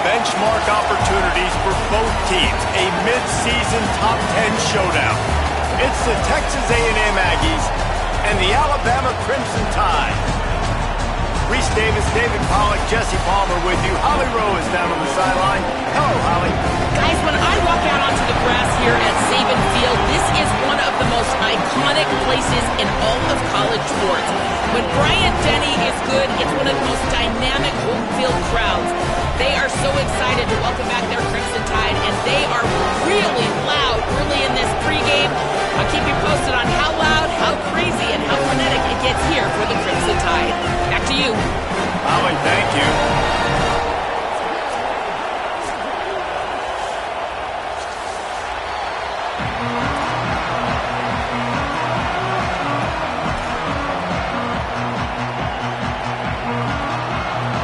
benchmark opportunities for both teams. A mid-season top 10 showdown. It's the Texas A&M Aggies and the Alabama Crimson Tide. Reese Davis, David Pollack, Jesse Palmer with you. Holly Rowe is down on the sideline. Hello, Holly. Guys, when I walk out onto the grass here at Saban Field, this is one of the most iconic places in all of college sports. When Bryant Denny is good, it's one of the most dynamic home field crowds. They are so excited to welcome back their Crimson Tide, and they are really loud early in this pregame. I'll keep you posted on how loud, how crazy, and how frenetic it gets here for the Crimson Tide. Back to you. Holly, thank you.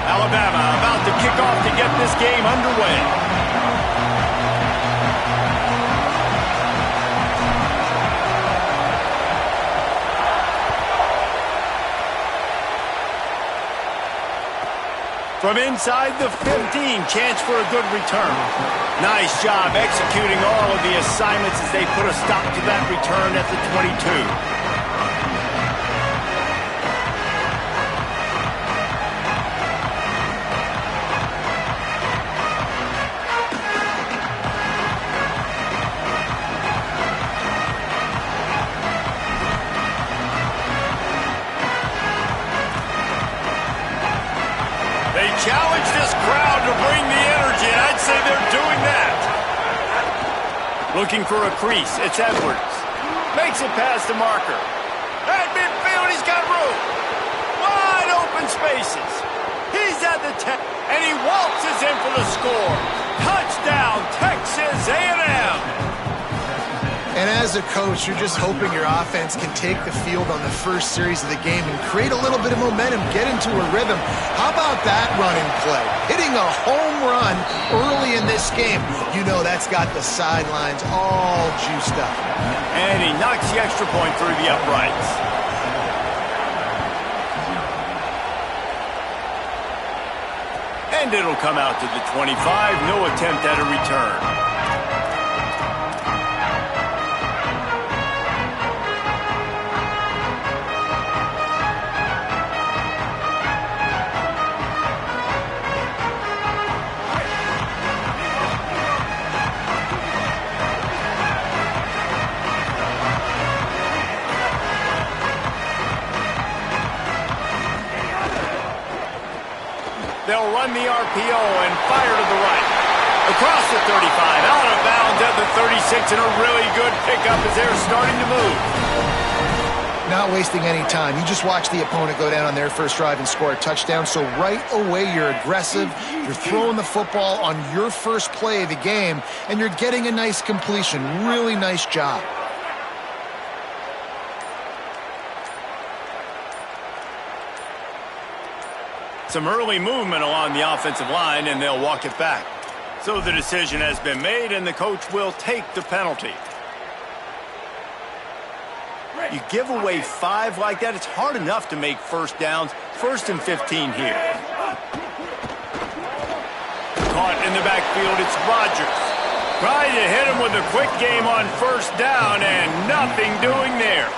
Alabama about to kick off to get this game underway. From inside the 15, chance for a good return. Nice job executing all of the assignments as they put a stop to that return at the 22. Challenge this crowd to bring the energy, and I'd say they're doing that. Looking for a crease, it's Edwards. Makes it past the marker. At midfield, he's got room. Wide open spaces. He's at the 10, and he waltzes in for the score. Touchdown, Texas A&M. And as a coach, you're just hoping your offense can take the field on the first series of the game and create a little bit of momentum, get into a rhythm. How about that running play? Hitting a home run early in this game. You know that's got the sidelines all juiced up. And he knocks the extra point through the uprights. And it'll come out to the 25. No attempt at a return. They'll run the RPO and fire to the right. Across the 35, out of bounds at the 36, and a really good pickup as they're starting to move. Not wasting any time. You just watch the opponent go down on their first drive and score a touchdown. So right away, you're aggressive. You're throwing the football on your first play of the game, and you're getting a nice completion. Really nice job. Some early movement along the offensive line, and they'll walk it back. So the decision has been made, and the coach will take the penalty. You give away 5 like that, it's hard enough to make first downs. 1st and 15 here. Caught in the backfield, it's Rodgers. Trying to hit him with a quick game on first down, and nothing doing there.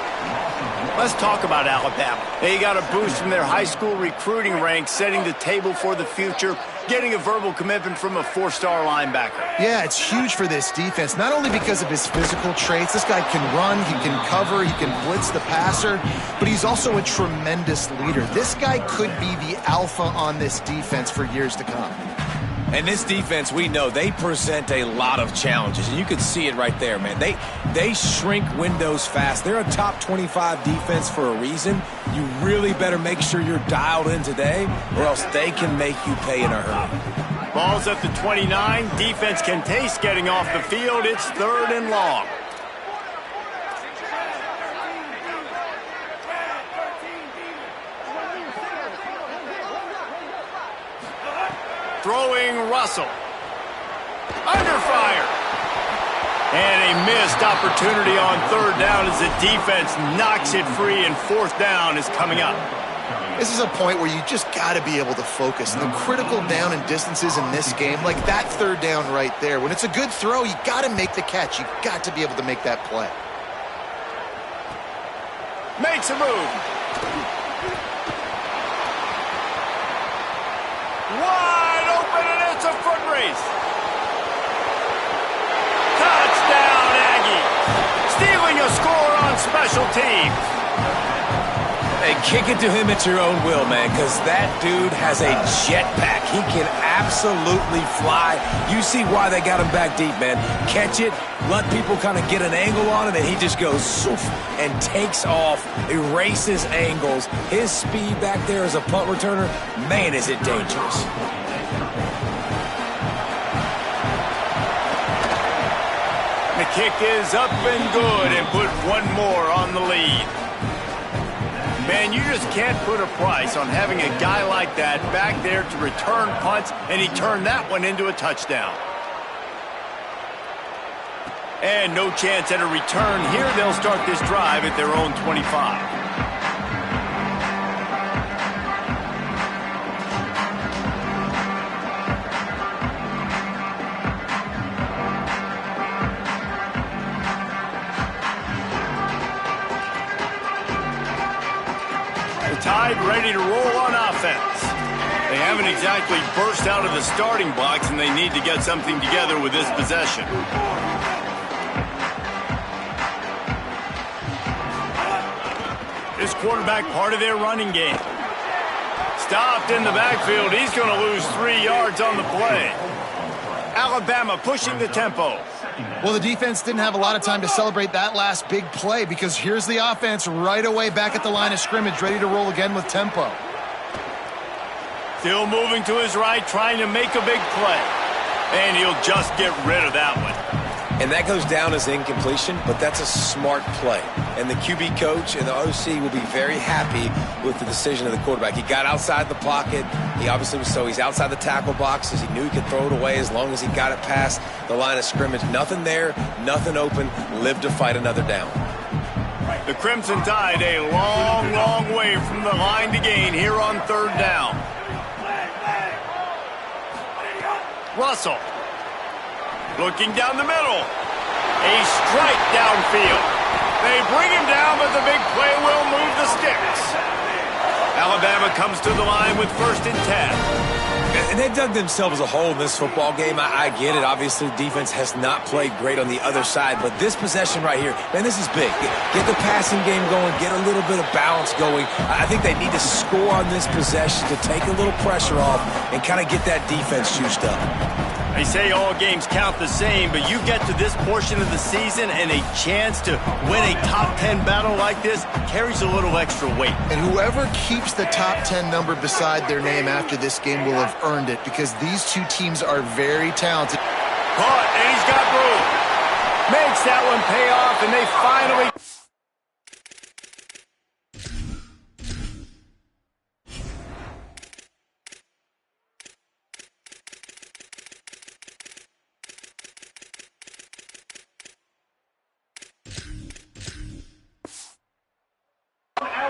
Let's talk about Alabama. They got a boost from their high school recruiting ranks, setting the table for the future, getting a verbal commitment from a 4-star linebacker. Yeah, it's huge for this defense, not only because of his physical traits. This guy can run, he can cover, he can blitz the passer, but he's also a tremendous leader. This guy could be the alpha on this defense for years to come. And this defense, we know, they present a lot of challenges. And you can see it right there, man. They shrink windows fast. They're a top 25 defense for a reason. You really better make sure you're dialed in today, or else they can make you pay in a hurry. Ball's at the 29. Defense can taste getting off the field. It's 3rd and long. Throwing Russell. Under fire. And a missed opportunity on 3rd down as the defense knocks it free, and 4th down is coming up. This is a point where you just got to be able to focus. And the critical down and distances in this game, like that third down right there, when it's a good throw, you got to make the catch. You got to be able to make that play. Makes a move. Wide open, and it's a foot race. Touchdown, Aggie. Stealing a score on special teams. Hey, kick it to him at your own will, man, because that dude has a jetpack. He can absolutely fly. You see why they got him back deep, man. Catch it, let people kind of get an angle on it, and he just goes soof and takes off, erases angles. His speed back there as a punt returner, man, is it dangerous. The kick is up and good and put one more on the lead. Man, you just can't put a price on having a guy like that back there to return punts, and he turned that one into a touchdown. And no chance at a return here. They'll start this drive at their own 25. Tide ready to roll on offense. They haven't exactly burst out of the starting blocks, and they need to get something together with this possession. This quarterback part of their running game. Stopped in the backfield. He's going to lose 3 yards on the play. Alabama pushing the tempo. Well, the defense didn't have a lot of time to celebrate that last big play because here's the offense right away back at the line of scrimmage, ready to roll again with tempo. Still moving to his right, trying to make a big play. And he'll just get rid of that one. And that goes down as incompletion, but that's a smart play. And the QB coach and the OC will be very happy with the decision of the quarterback. He got outside the pocket. He obviously was he's outside the tackle boxes. He knew he could throw it away as long as he got it past the line of scrimmage. Nothing there, nothing open. Lived to fight another down. The Crimson Tide a long, long way from the line to gain here on third down. Russell. Looking down the middle. A strike downfield. They bring him down, but the big play will move the sticks. Alabama comes to the line with 1st and 10. And they dug themselves a hole in this football game. I get it. Obviously, defense has not played great on the other side, but this possession right here, man, this is big. Get the passing game going, get a little bit of balance going. I think they need to score on this possession to take a little pressure off and kind of get that defense juiced up. They say all games count the same, but you get to this portion of the season and a chance to win a top 10 battle like this carries a little extra weight. And whoever keeps the top 10 number beside their name after this game will have earned it because these two teams are very talented. Caught, and he's got room. Makes that one pay off, and they finally...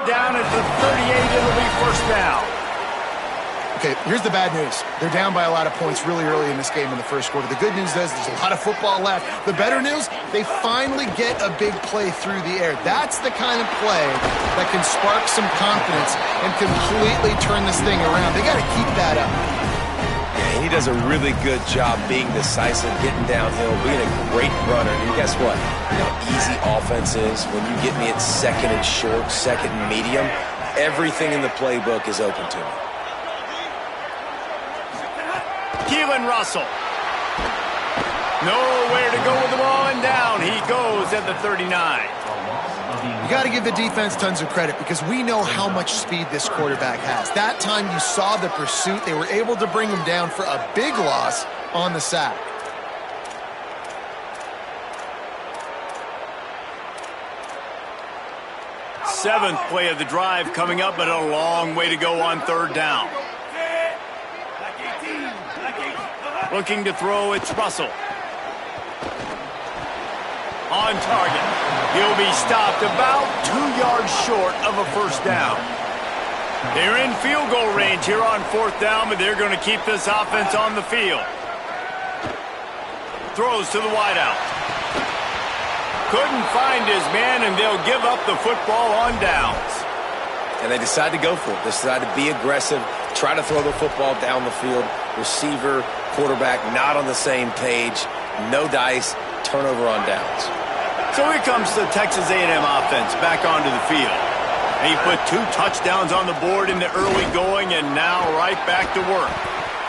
Down at the 38, it'll be 1st down. Okay, here's the bad news. They're down by a lot of points really early in this game in the first quarter. The good news is there's a lot of football left. The better news, they finally get a big play through the air. That's the kind of play that can spark some confidence and completely turn this thing around. They got to keep that up. Yeah, he does a really good job being decisive, getting downhill, being a great runner. And guess what? You know how easy offense is when you get me at 2nd and short, 2nd and medium. Everything in the playbook is open to me. Keelan Russell. Nowhere to go with the ball, and down he goes at the 39. You got to give the defense tons of credit because we know how much speed this quarterback has. That time you saw the pursuit. They were able to bring him down for a big loss on the sack. Seventh play of the drive coming up, but a long way to go on third down. Looking to throw, it's Russell. On target. He'll be stopped about 2 yards short of a 1st down. They're in field goal range here on 4th down, but they're going to keep this offense on the field. Throws to the wideout. Couldn't find his man, and they'll give up the football on downs. And they decide to go for it. They decide to be aggressive, try to throw the football down the field. Receiver, quarterback, not on the same page. No dice, turnover on downs. So here comes the Texas A&M offense back onto the field. He put 2 touchdowns on the board in the early going, and now right back to work.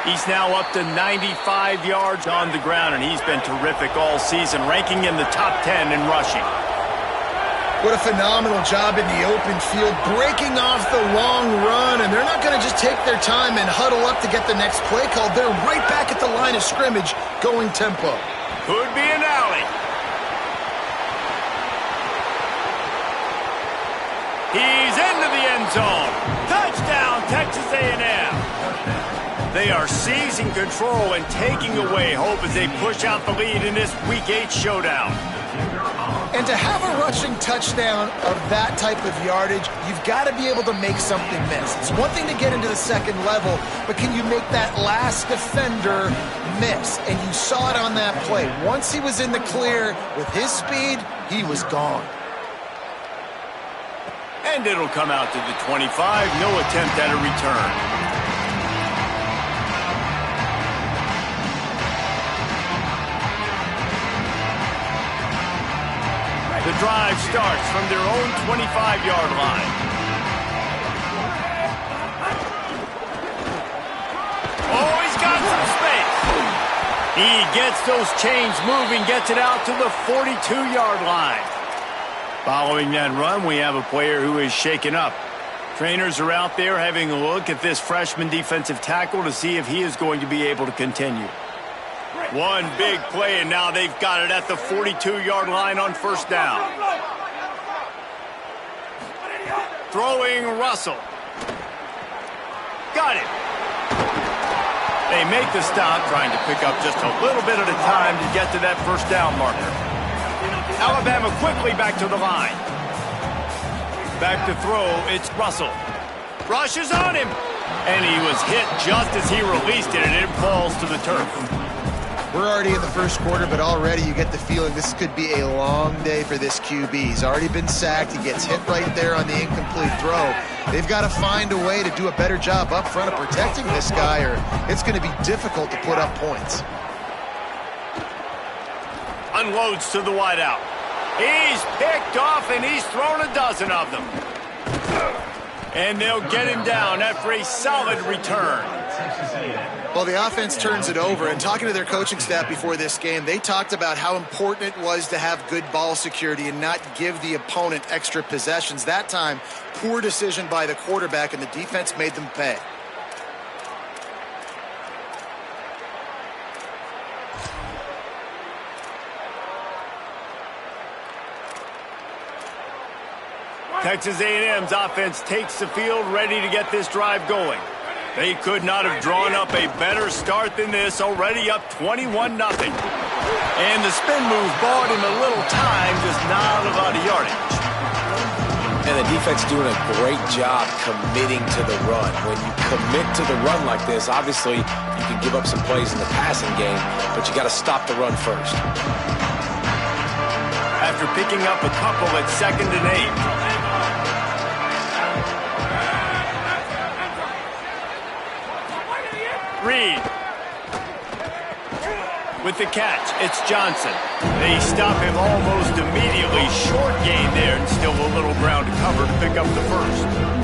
He's now up to 95 yards on the ground, and he's been terrific all season, ranking in the top 10 in rushing. What a phenomenal job in the open field, breaking off the long run, and they're not going to just take their time and huddle up to get the next play called. They're right back at the line of scrimmage, going tempo. Could be an alley. He's into the end zone. Touchdown, Texas A&M. They are seizing control and taking away hope as they push out the lead in this Week 8 showdown. And to have a rushing touchdown of that type of yardage, you've got to be able to make something miss. It's one thing to get into the second level, but can you make that last defender miss? And you saw it on that play. Once he was in the clear with his speed, he was gone. And it'll come out to the 25. No attempt at a return. The drive starts from their own 25-yard line. Oh, he's got some space. He gets those chains moving, gets it out to the 42-yard line. Following that run, we have a player who is shaken up. Trainers are out there having a look at this freshman defensive tackle to see if he is going to be able to continue. One big play, and now they've got it at the 42-yard line on 1st down. Throwing Russell. Got it. They make the stop, trying to pick up just a little bit at a time to get to that 1st down marker. Alabama quickly back to the line. Back to throw, it's Russell. Rushes on him. And he was hit just as he released it, and it falls to the turf. We're already in the first quarter, but already you get the feeling this could be a long day for this QB. He's already been sacked. He gets hit right there on the incomplete throw. They've got to find a way to do a better job up front of protecting this guy, or it's going to be difficult to put up points. Unloads to the wideout. He's picked off, and he's thrown a dozen of them. And they'll get him down after a solid return. Well, the offense turns it over, and talking to their coaching staff before this game, they talked about how important it was to have good ball security and not give the opponent extra possessions. That time, poor decision by the quarterback, and the defense made them pay. Texas A&M's offense takes the field, ready to get this drive going. They could not have drawn up a better start than this, already up 21-0. And the spin move bought him a little time, just not a lot of yardage. And the defense doing a great job committing to the run. When you commit to the run like this, obviously you can give up some plays in the passing game, but you got to stop the run first. After picking up a couple at 2nd and 8. Reed. With the catch, it's Johnson. They stop him almost immediately. Short gain there, and still a little ground to cover to pick up the first.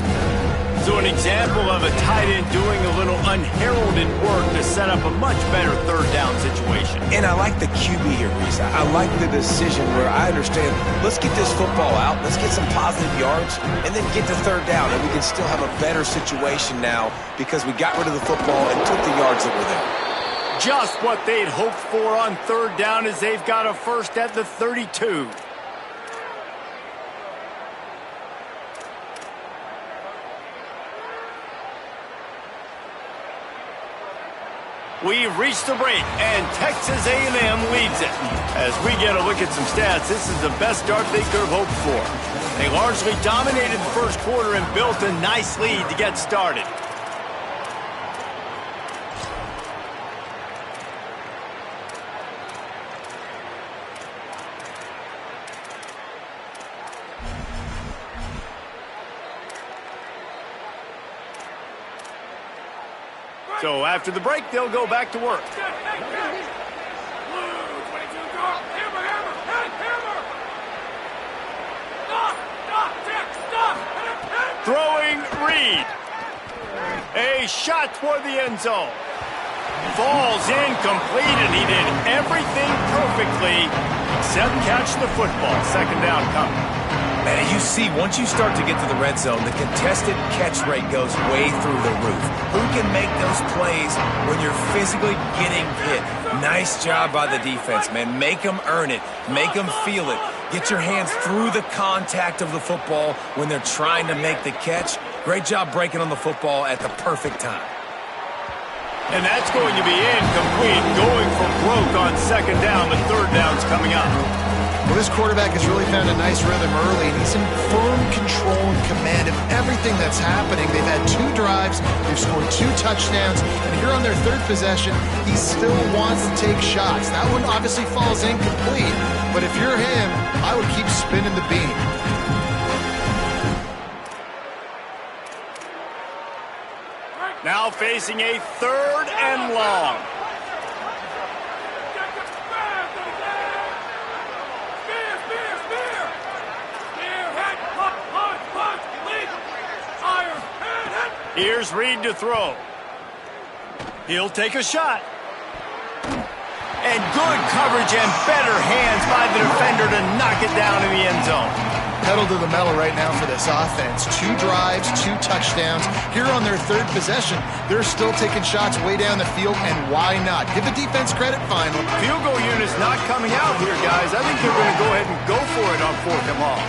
So an example of a tight end doing a little unheralded work to set up a much better 3rd down situation. And I like the QB here, Reese. I like the decision where I understand, let's get this football out, let's get some positive yards, and then get to 3rd down, and we can still have a better situation now because we got rid of the football and took the yards that were there. Just what they'd hoped for on 3rd down as they've got a first at the 32. We've reached the break, and Texas A&M leads it. As we get a look at some stats, this is the best start they could have hoped for. They largely dominated the first quarter and built a nice lead to get started. So after the break, they'll go back to work. Throwing Reed. A shot toward the end zone. Falls incomplete, and he did everything perfectly except catch the football. Second down coming. Man, you see, once you start to get to the red zone, the contested catch rate goes way through the roof. Who can make those plays when you're physically getting hit? Nice job by the defense, man. Make them earn it. Make them feel it. Get your hands through the contact of the football when they're trying to make the catch. Great job breaking on the football at the perfect time. And that's going to be incomplete. Going for broke on second down. The third down's coming up. Well, this quarterback has really found a nice rhythm early, and he's in firm control and command of everything that's happening. They've had 2 drives, they've scored 2 touchdowns, and here on their third possession, he still wants to take shots. That one obviously falls incomplete, but if you're him, I would keep spinning the beam. Now facing a 3rd and long. Here's Reed to throw. He'll take a shot. And good coverage and better hands by the defender to knock it down in the end zone. Pedal to the metal right now for this offense. 2 drives, 2 touchdowns. Here on their third possession, they're still taking shots way down the field, and why not? Give the defense credit finally. Field goal unit's not coming out here, guys. I think they're going to go ahead and go for it on 4th and long.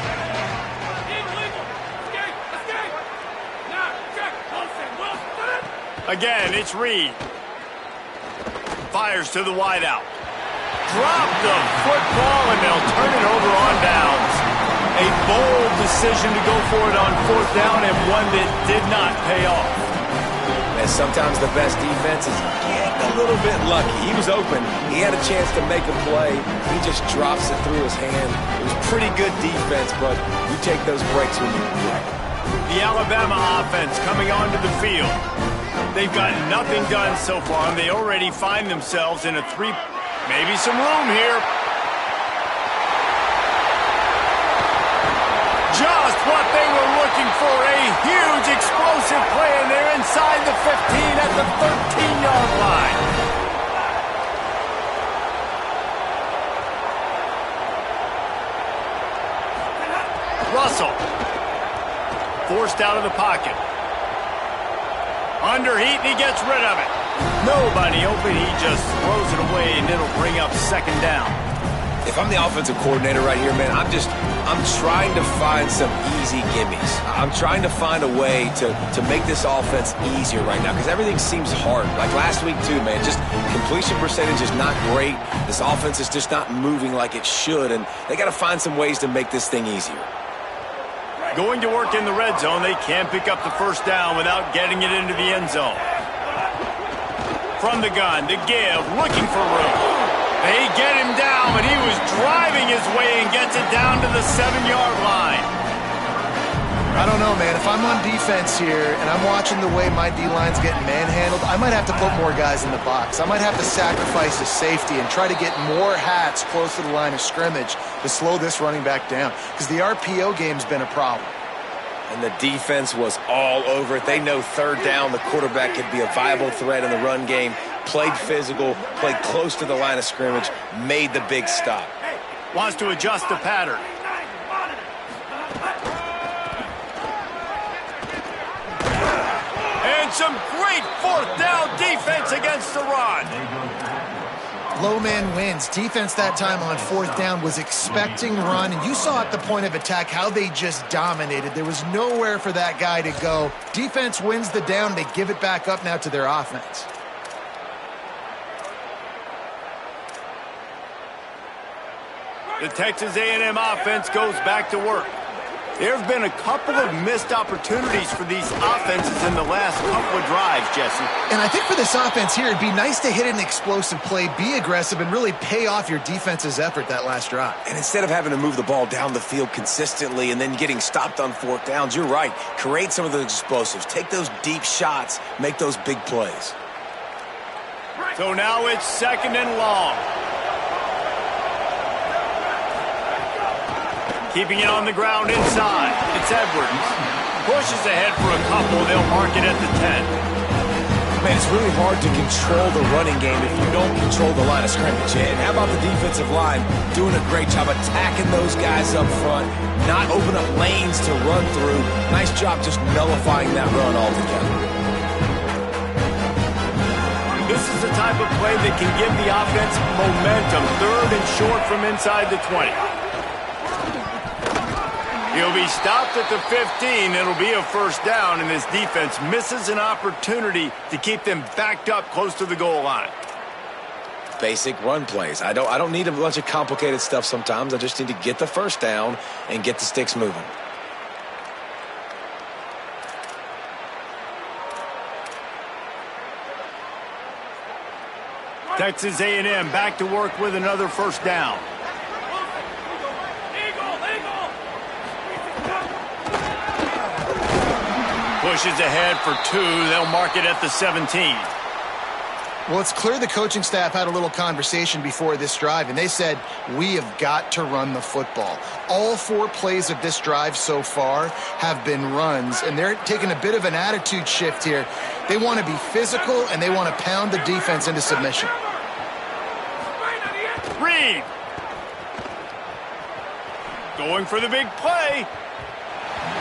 Again, it's Reed. Fires to the wideout. Drop the football, and they'll turn it over on downs. A bold decision to go for it on 4th down, and one that did not pay off. And sometimes the best defense is getting a little bit lucky. He was open. He had a chance to make a play. He just drops it through his hand. It was pretty good defense, but you take those breaks when you can play. The Alabama offense coming onto the field. They've got nothing done so far, and they already find themselves in a 3, maybe some room here. Just what they were looking for, a huge explosive play, and they're inside the 15 at the 13-yard line. Russell, forced out of the pocket. Under heat, and he gets rid of it. Nobody open, he just throws it away, and it'll bring up second down. If I'm the offensive coordinator right here, man, I'm trying to find some easy gimmies. I'm trying to find a way to make this offense easier right now, because everything seems hard. Like last week, too, man, just completion percentage is not great. This offense is just not moving like it should, and they got to find some ways to make this thing easier. Going to work in the red zone. They can't pick up the first down without getting it into the end zone. From the gun, to give, looking for room. They get him down, but he was driving his way and gets it down to the 7-yard line. I don't know, man. If I'm on defense here and I'm watching the way my D-line's getting manhandled, I might have to put more guys in the box. I might have to sacrifice his safety and try to get more hats close to the line of scrimmage to slow this running back down, because the RPO game's been a problem. And the defense was all over it. They know 3rd down, the quarterback could be a viable threat in the run game. Played physical, played close to the line of scrimmage, made the big stop. Wants to adjust the pattern. And some great 4th down defense against the run. Low man wins. Defense that time on 4th down was expecting run, and you saw at the point of attack how they just dominated. There was nowhere for that guy to go. Defense wins the down. They give it back up now to their offense. The Texas A&M offense goes back to work. There have been a couple of missed opportunities for these offenses in the last couple of drives, Jesse. And I think for this offense here, it'd be nice to hit an explosive play, be aggressive, and really pay off your defense's effort that last drive. And instead of having to move the ball down the field consistently and then getting stopped on fourth downs, you're right. Create some of those explosives. Take those deep shots. Make those big plays. So now it's 2nd and long. Keeping it on the ground inside. It's Edwards. Pushes ahead for a couple. They'll mark it at the 10. Man, it's really hard to control the running game if you don't control the line of scrimmage. And how about the defensive line doing a great job attacking those guys up front, not open up lanes to run through. Nice job just nullifying that run altogether. This is the type of play that can give the offense momentum. 3rd and short from inside the 20. He'll be stopped at the 15. It'll be a 1st down, and this defense misses an opportunity to keep them backed up close to the goal line. Basic run plays. I don't need a bunch of complicated stuff sometimes. I just need to get the 1st down and get the sticks moving. Texas A&M back to work with another 1st down. Pushes ahead for 2. They'll mark it at the 17. Well, it's clear the coaching staff had a little conversation before this drive, and they said, we have got to run the football. All 4 plays of this drive so far have been runs, and they're taking a bit of an attitude shift here. They want to be physical, and they want to pound the defense into submission. Reed. Going for the big play.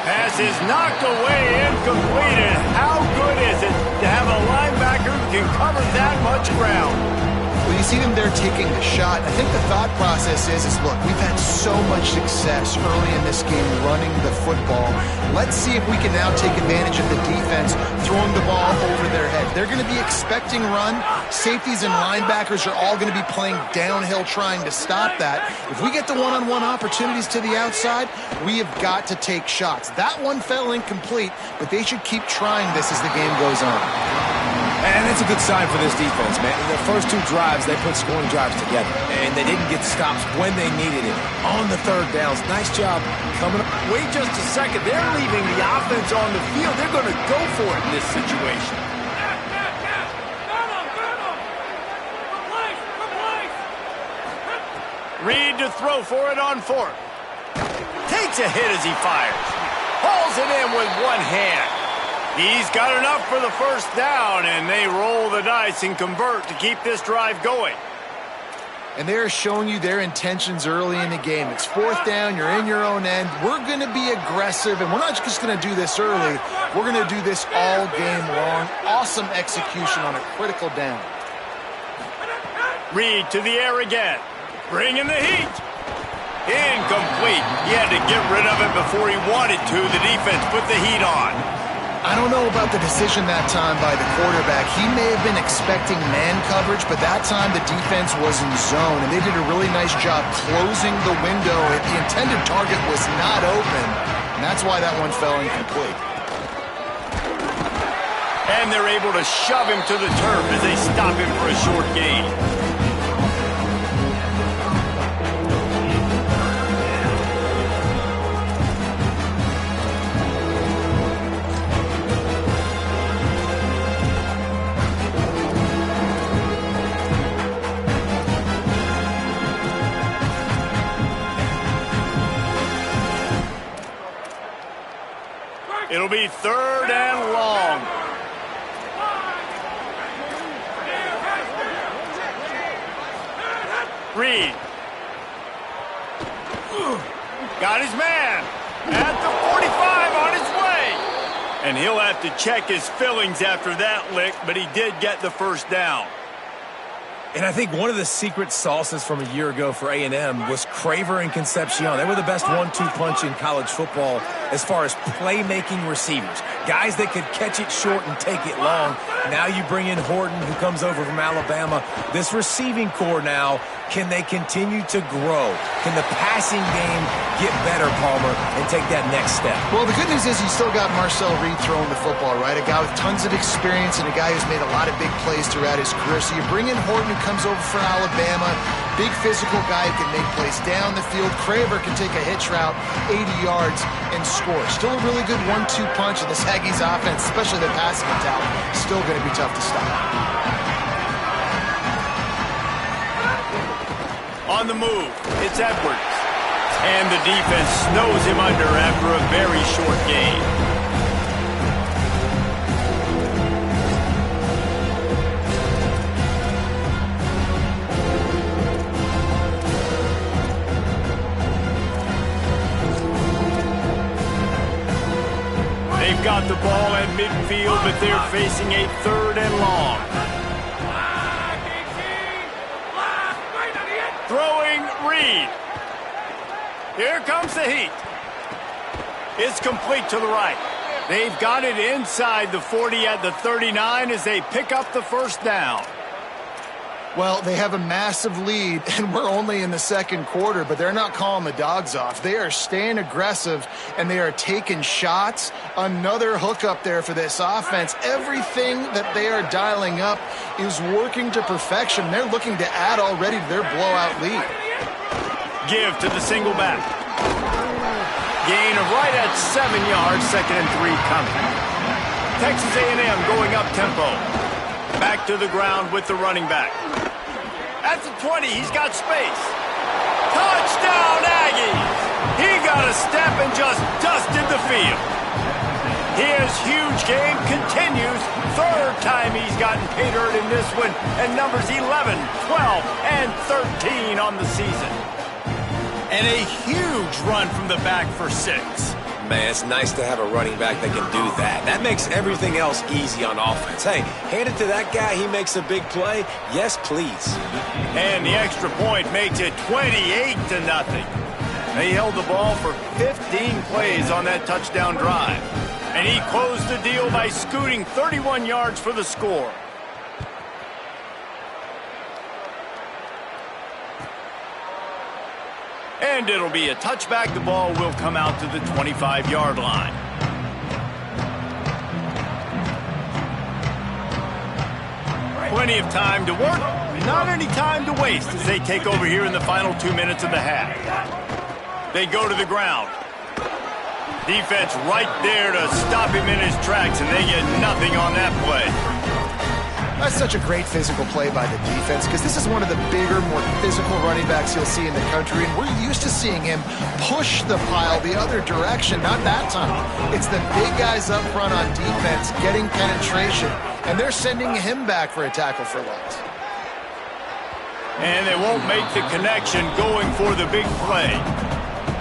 Pass is knocked away, incomplete, and how good is it to have a linebacker who can cover that much ground? Well, you see them there taking the shot. I think the thought process is look, we've had so much success early in this game running the football. Let's see if we can now take advantage of the defense throwing the ball over their head. They're going to be expecting run. Safeties and linebackers are all going to be playing downhill trying to stop that. If we get the one-on-one opportunities to the outside, we have got to take shots. That one fell incomplete, but they should keep trying this as the game goes on. And it's a good sign for this defense, man. In their first 2 drives, they put scoring drives together. And they didn't get stops when they needed it. On the 3rd downs, nice job coming up. Wait just a second. They're leaving the offense on the field. They're going to go for it in this situation. Reed to throw for it on 4th. Takes a hit as he fires. Hauls it in with one hand. He's got enough for the 1st down, and they roll the dice and convert to keep this drive going. And they're showing you their intentions early in the game. It's 4th down, you're in your own end. We're going to be aggressive, and we're not just going to do this early. We're going to do this all game long. Awesome execution on a critical down. Reed to the air again. Bringing the heat. Incomplete. He had to get rid of it before he wanted to. The defense put the heat on. I don't know about the decision that time by the quarterback. He may have been expecting man coverage, but that time the defense was in zone, and they did a really nice job closing the window. The intended target was not open, and that's why that one fell incomplete. And they're able to shove him to the turf as they stop him for a short gain. It'll be 3rd and long. Reed. Got his man at the 45 on his way. And he'll have to check his fillings after that lick, but he did get the 1st down. And I think one of the secret sauces from a year ago for A&M was Craver and Concepcion. They were the best 1-2 punch in college football as far as playmaking receivers. Guys that could catch it short and take it long. Now you bring in Horton, who comes over from Alabama. This receiving core now Can they continue to grow? Can the passing game get better, Palmer, and take that next step? Well, the good news is you still got Marcel Reed throwing the football, right? A guy with tons of experience and a guy who's made a lot of big plays throughout his career. So you bring in Horton, who comes over from Alabama, big physical guy who can make plays down the field. Craver can take a hitch route, 80 yards, and score. Still a really good 1-2 punch in the Aggies offense, especially their passing attack. Still going to be tough to stop. On the move, it's Edwards. And the defense snows him under after a very short gain. They've got the ball at midfield, but they're facing a 3rd and long. Throwing Reed. Here comes the heat. It's complete to the right. They've got it inside the 40 at the 39 as they pick up the first down. Well, they have a massive lead, and we're only in the 2nd quarter, but they're not calling the dogs off. They are staying aggressive, and they are taking shots. Another hookup there for this offense. Everything that they are dialing up is working to perfection. They're looking to add already to their blowout lead. Give to the single back. Gain of right at 7 yards, 2nd and 3 coming. Texas A&M going up tempo. Back to the ground with the running back. At the 20, he's got space. Touchdown, Aggies! He got a step and just dusted the field. His huge game continues. 3rd time he's gotten pay dirt in this one, and numbers 11, 12, and 13 on the season. And a huge run from the back for 6. Man, it's nice to have a running back that can do that. That makes everything else easy on offense. Hey, hand it to that guy. He makes a big play. Yes, please. And the extra point makes it 28-0. They held the ball for 15 plays on that touchdown drive. And he closed the deal by scooting 31 yards for the score. And it'll be a touchback. The ball will come out to the 25-yard line. Plenty of time to work, not any time to waste as they take over here in the final 2 minutes of the half. They go to the ground. Defense right there to stop him in his tracks, and they get nothing on that play. That's such a great physical play by the defense because this is one of the bigger, more physical running backs you'll see in the country, and we're used to seeing him push the pile the other direction. Not that time. It's the big guys up front on defense getting penetration, and they're sending him back for a tackle for loss. And they won't make the connection going for the big play.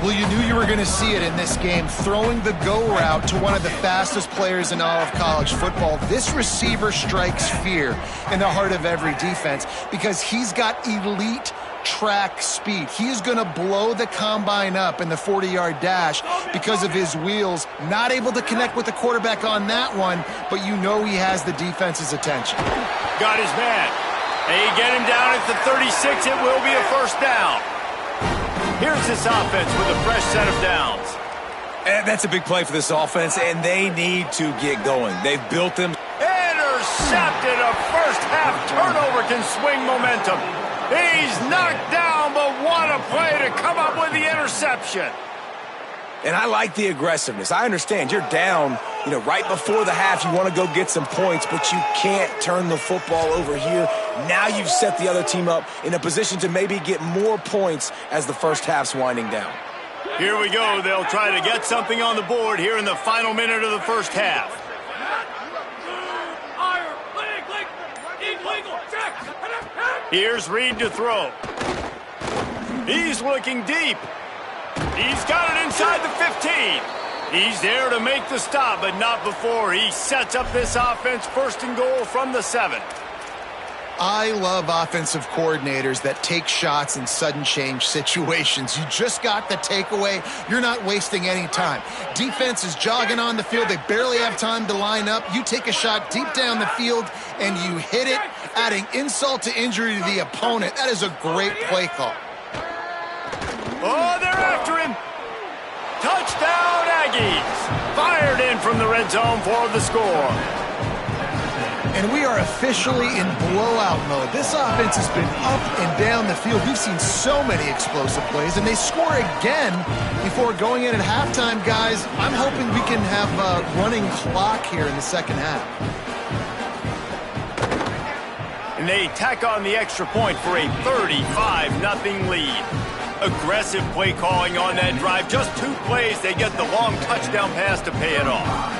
Well, you knew you were going to see it in this game, throwing the go route to one of the fastest players in all of college football. This receiver strikes fear in the heart of every defense because he's got elite track speed. He is going to blow the combine up in the 40-yard dash because of his wheels. Not able to connect with the quarterback on that one, but you know he has the defense's attention. Got his man. They get him down at the 36. It will be a first down. Here's this offense with a fresh set of downs. And that's a big play for this offense, and they need to get going. They've built them. Intercepted. A first-half turnover can swing momentum. He's knocked down, but what a play to come up with the interception. And I like the aggressiveness. I understand you're down, right before the half. You want to go get some points, but you can't turn the football over here. Now you've set the other team up in a position to maybe get more points as the first half's winding down. Here we go. They'll try to get something on the board here in the final minute of the first half. Here's Reed to throw. He's looking deep. He's got it inside the 15. He's there to make the stop, but not before he sets up this offense first and goal from the 7. I love offensive coordinators that take shots in sudden change situations. You just got the takeaway. You're not wasting any time. Defense is jogging on the field. They barely have time to line up. You take a shot deep down the field, and you hit it adding insult to injury to the opponent. That is a great play call. Oh, they're after him. Touchdown, Aggies. Fired in from the red zone for the score. And we are officially in blowout mode. This offense has been up and down the field. We've seen so many explosive plays, and they score again before going in at halftime, guys. I'm hoping we can have a running clock here in the second half. And they tack on the extra point for a 35-0 lead. Aggressive play calling on that drive. Just 2 plays, they get the long touchdown pass to pay it off.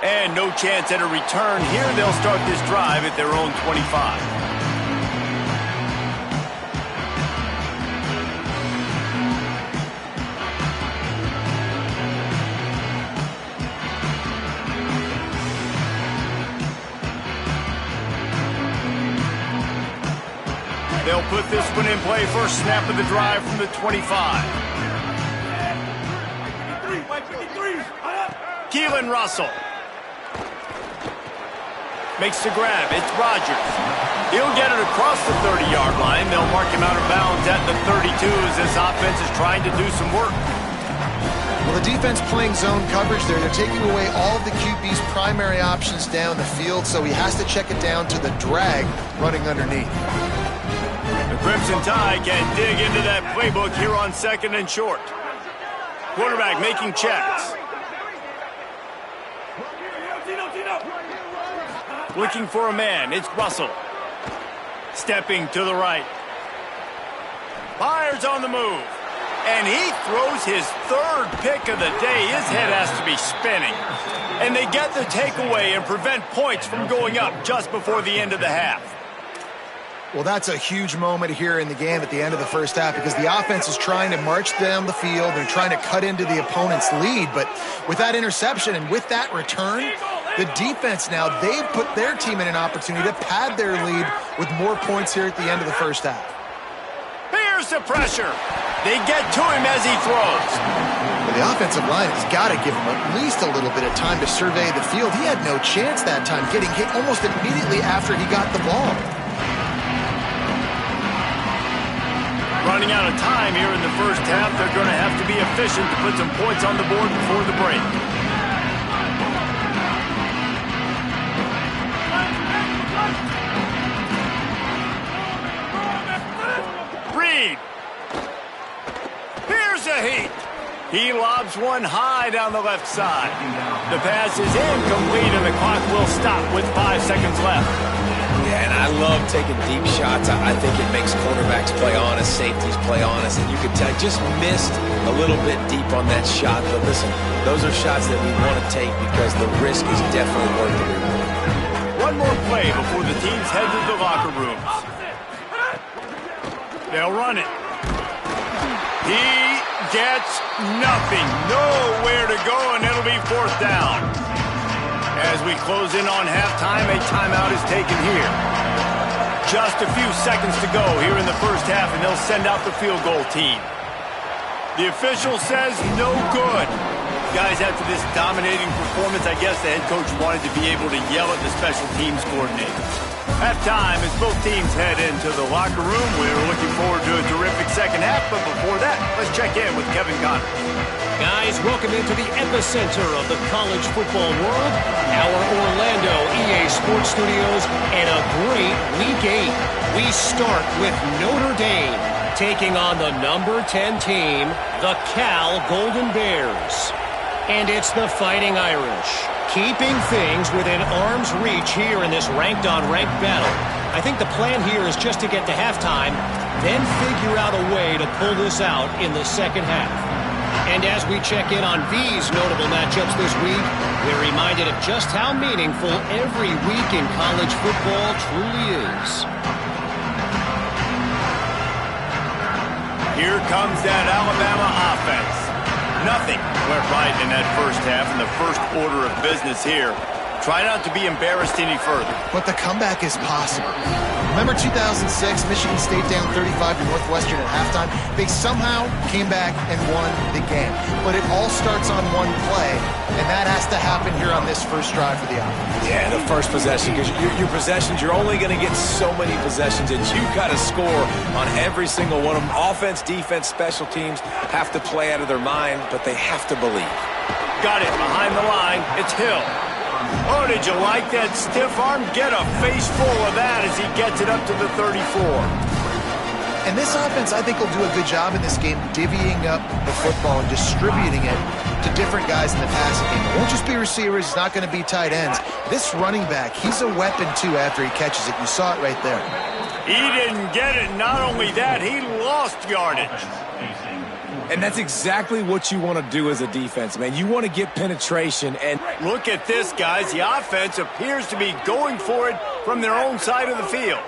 And no chance at a return here. They'll start this drive at their own 25. They'll put this one in play. First snap of the drive from the 25. Keelan Russell makes the grab. It's Rodgers. He'll get it across the 30-yard line. They'll mark him out of bounds at the 32 as this offense is trying to do some work. Well, the defense playing zone coverage there. They're taking away all of the QB's primary options down the field, so he has to check it down to the drag running underneath. The Crimson Tide can dig into that playbook here on 2nd and short. Quarterback making checks. Looking for a man. It's Russell. Stepping to the right. Fires on the move. And he throws his 3rd pick of the day. His head has to be spinning. And they get the takeaway and prevent points from going up just before the end of the half. Well, that's a huge moment here in the game at the end of the first half because the offense is trying to march down the field. They're trying to cut into the opponent's lead. But with that interception and with that return, the defense now, they've put their team in an opportunity to pad their lead with more points here at the end of the first half. Here's the pressure. They get to him as he throws. Well, the offensive line has got to give him at least a little bit of time to survey the field. He had no chance that time, getting hit almost immediately after he got the ball. Running out of time here in the first half. They're going to have to be efficient to put some points on the board before the break. Reed. Here's a heat. He lobs one high down the left side. The pass is incomplete and the clock will stop with 5 seconds left. Yeah, and I love taking deep shots. I think it makes quarterbacks play honest, safeties play honest, and you can tell just missed a little bit deep on that shot. But listen, those are shots that we want to take because the risk is definitely worth the reward. One more play before the teams head to the locker rooms. They'll run it. He gets nothing. Nowhere to go, and it'll be 4th down. As we close in on halftime, a timeout is taken here. Just a few seconds to go here in the first half, and they'll send out the field goal team. The official says no good. Guys, after this dominating performance, I guess the head coach wanted to be able to yell at the special teams coordinator. Halftime as both teams head into the locker room. We're looking forward to a terrific second half, but before that, let's check in with Kevin Connors. Guys, welcome into the epicenter of the college football world, our Orlando EA Sports Studios, and a great Week 8. We start with Notre Dame, taking on the number 10 team, the Cal Golden Bears. And it's the Fighting Irish, keeping things within arm's reach here in this ranked-on-ranked battle. I think the plan here is just to get to halftime, then figure out a way to pull this out in the second half. And as we check in on these notable matchups this week, we're reminded of just how meaningful every week in college football truly is. Here comes that Alabama offense. Nothing went right in that first half in the first order of business here. Try not to be embarrassed any further. But the comeback is possible. Remember 2006, Michigan State down 35 to Northwestern at halftime? They somehow came back and won the game. But it all starts on one play, and that has to happen here on this first drive for the offense. Yeah, the first possession, because your possessions, you're only going to get so many possessions, and you've got to score on every single one of them. Offense, defense, special teams have to play out of their mind, but they have to believe. Got it behind the line. It's Hill. Oh, did you like that stiff arm? Get a face full of that as he gets it up to the 34. And this offense, I think, will do a good job in this game divvying up the football and distributing it to different guys in the passing game. It won't just be receivers. It's not going to be tight ends. This running back, he's a weapon, too, after he catches it. You saw it right there. He didn't get it. Not only that, he lost yardage. And that's exactly what you want to do as a defense, man. You want to get penetration. And look at this, guys. The offense appears to be going for it from their own side of the field.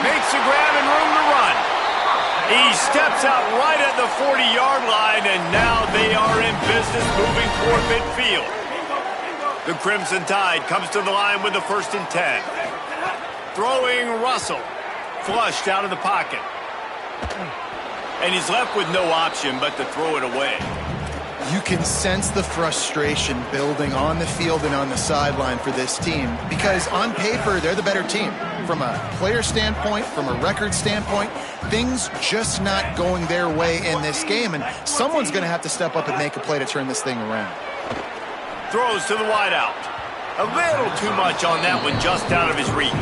Makes a grab and room to run. He steps out right at the 40-yard line, and now they are in business moving toward midfield. The Crimson Tide comes to the line with the 1st and 10. Throwing Russell. Flushed out of the pocket. And he's left with no option but to throw it away. You can sense the frustration building on the field and on the sideline for this team because on paper, they're the better team. From a player standpoint, from a record standpoint, things just not going their way in this game. And someone's going to have to step up and make a play to turn this thing around. Throws to the wideout. A little too much on that one, just out of his reach.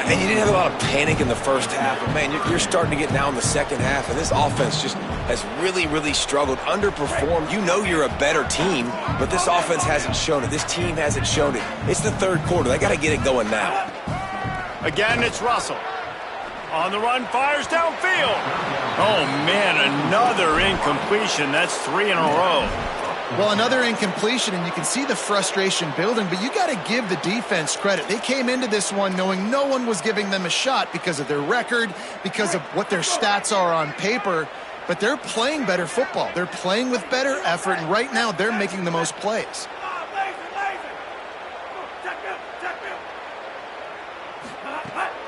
And you didn't have a lot of panic in the first half, but, man, you're starting to get now in the second half, and this offense just has really, really struggled, underperformed. You know you're a better team, but this offense hasn't shown it. This team hasn't shown it. It's the third quarter. They got to get it going now. Again, it's Russell. On the run, fires downfield. Oh, man, another incompletion. That's 3 in a row. Well, another incompletion, and you can see the frustration building, but you got to give the defense credit. They came into this one knowing no one was giving them a shot because of their record, because of what their stats are on paper, but they're playing better football. They're playing with better effort, and right now they're making the most plays.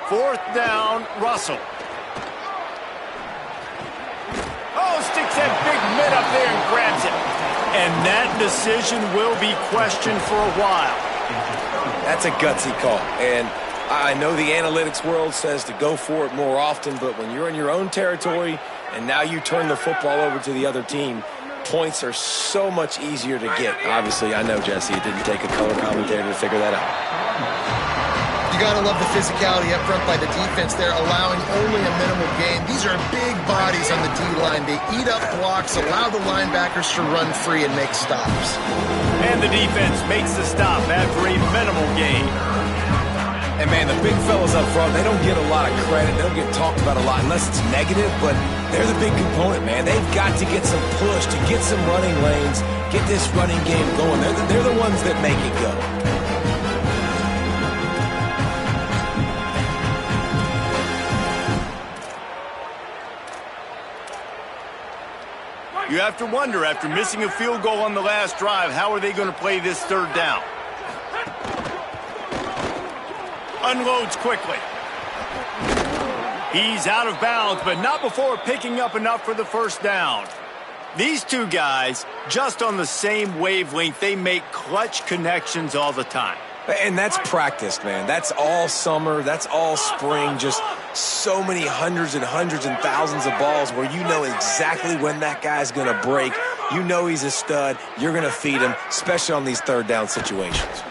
Fourth down, Russell. Oh, sticks that big mid up there and grabs it. And that decision will be questioned for a while. That's a gutsy call. And I know the analytics world says to go for it more often, but when you're in your own territory and now you turn the football over to the other team, points are so much easier to get. Obviously, I know, Jesse, it didn't take a color commentator to figure that out. You got to love the physicality up front by the defense there, allowing only a minimal gain. These are big bodies on the D-line. They eat up blocks, allow the linebackers to run free and make stops. And the defense makes the stop after a minimal gain. And, man, the big fellas up front, they don't get a lot of credit. They don't get talked about a lot unless it's negative, but they're the big component, man. They've got to get some push, to get some running lanes, get this running game going. They're the ones that make it go. You have to wonder, after missing a field goal on the last drive, how are they going to play this third down? Unloads quickly. He's out of bounds, but not before picking up enough for the first down. These two guys, just on the same wavelength, they make clutch connections all the time. And that's practice, man. That's all summer. That's all spring. Just so many hundreds and thousands of balls where you know exactly when that guy's going to break. You know he's a stud. You're going to feed him, especially on these third down situations.